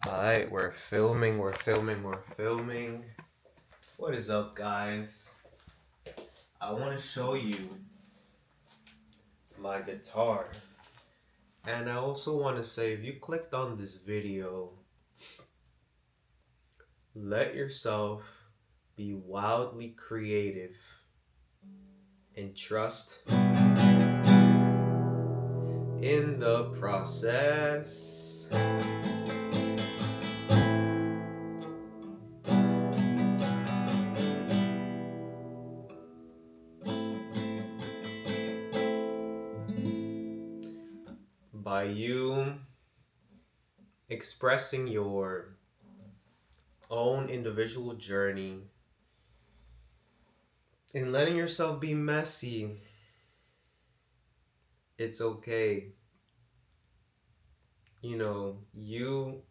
Alright, we're filming. What is up, guys? I want to show you my guitar. And I also want to say, if you clicked on this video, let yourself be wildly creative and trust in the process. By you expressing your own individual journey and letting yourself be messy, it's okay. You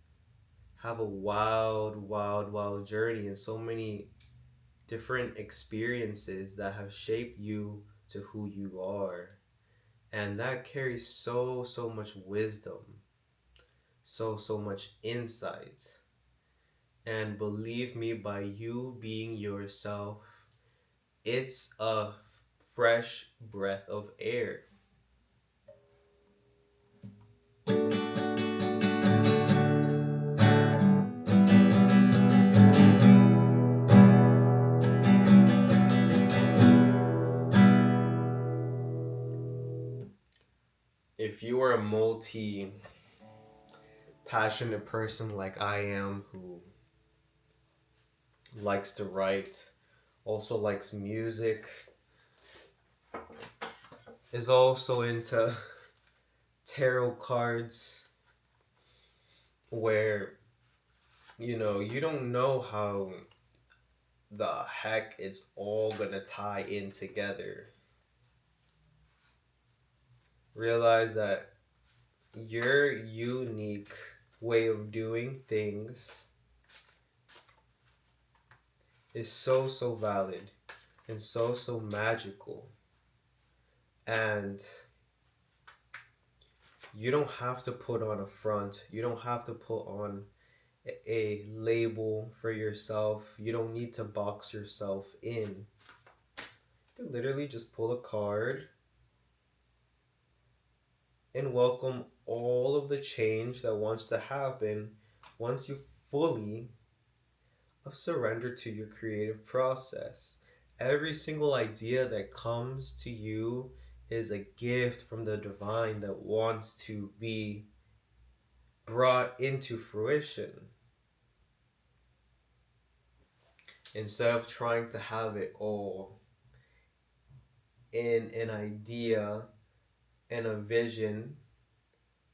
have a wild journey and so many different experiences that have shaped you to who you are. And that carries so much wisdom, so much insight. And believe me, by you being yourself, it's a fresh breath of air. If you are a multi passionate person like I am, who likes to write, also likes music, is also into tarot cards, where you don't know how the heck it's all gonna tie in together. Realize that your unique way of doing things is so valid and so magical. And you don't have to put on a front. You don't have to put on a label for yourself. You don't need to box yourself in. You literally just pull a card and welcome all of the change that wants to happen once you fully surrender to your creative process. Every single idea that comes to you is a gift from the divine that wants to be brought into fruition. Instead of trying to have it all in an idea and a vision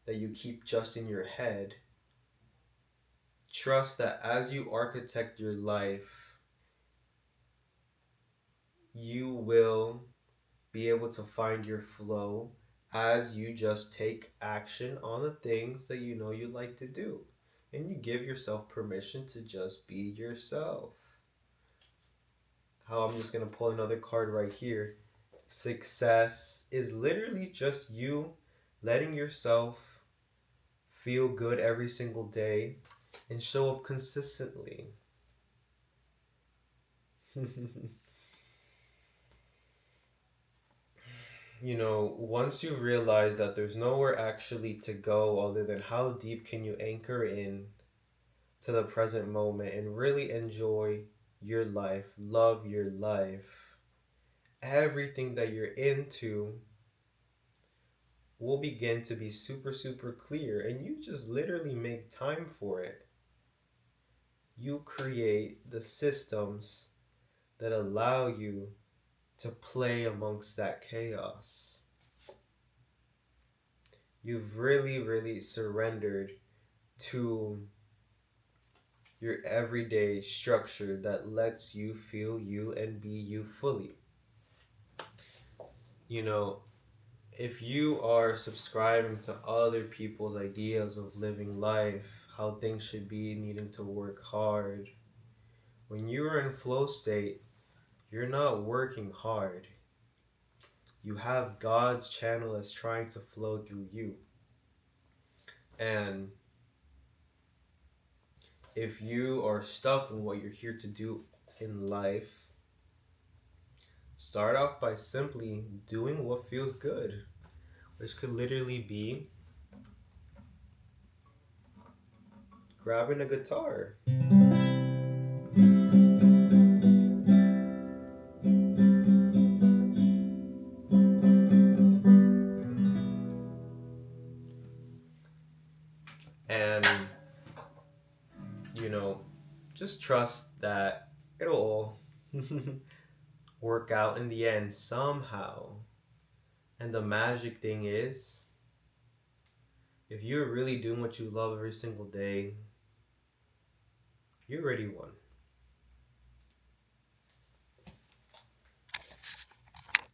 that you keep just in your head, trust that as you architect your life, you will be able to find your flow as you just take action on the things that you know you like to do. And you give yourself permission to just be yourself. How I'm just going to pull another card right here. Success is literally just you letting yourself feel good every single day and show up consistently. Once you realize that there's nowhere actually to go other than how deep can you anchor in to the present moment and really enjoy your life, love your life, everything that you're into will begin to be super clear, and you just literally make time for it. You create the systems that allow you to play amongst that chaos. You've really surrendered to your everyday structure that lets you feel you and be you fully. If you are subscribing to other people's ideas of living life, how things should be, needing to work hard, when you are in flow state, you're not working hard. You have God's channel that's trying to flow through you. And If you are stuck in what you're here to do in life, start off by simply doing what feels good, which could literally be grabbing a guitar. And, you know, just trust that it'll all work out in the end somehow. And the magic thing is, if you're really doing what you love every single day, you already won.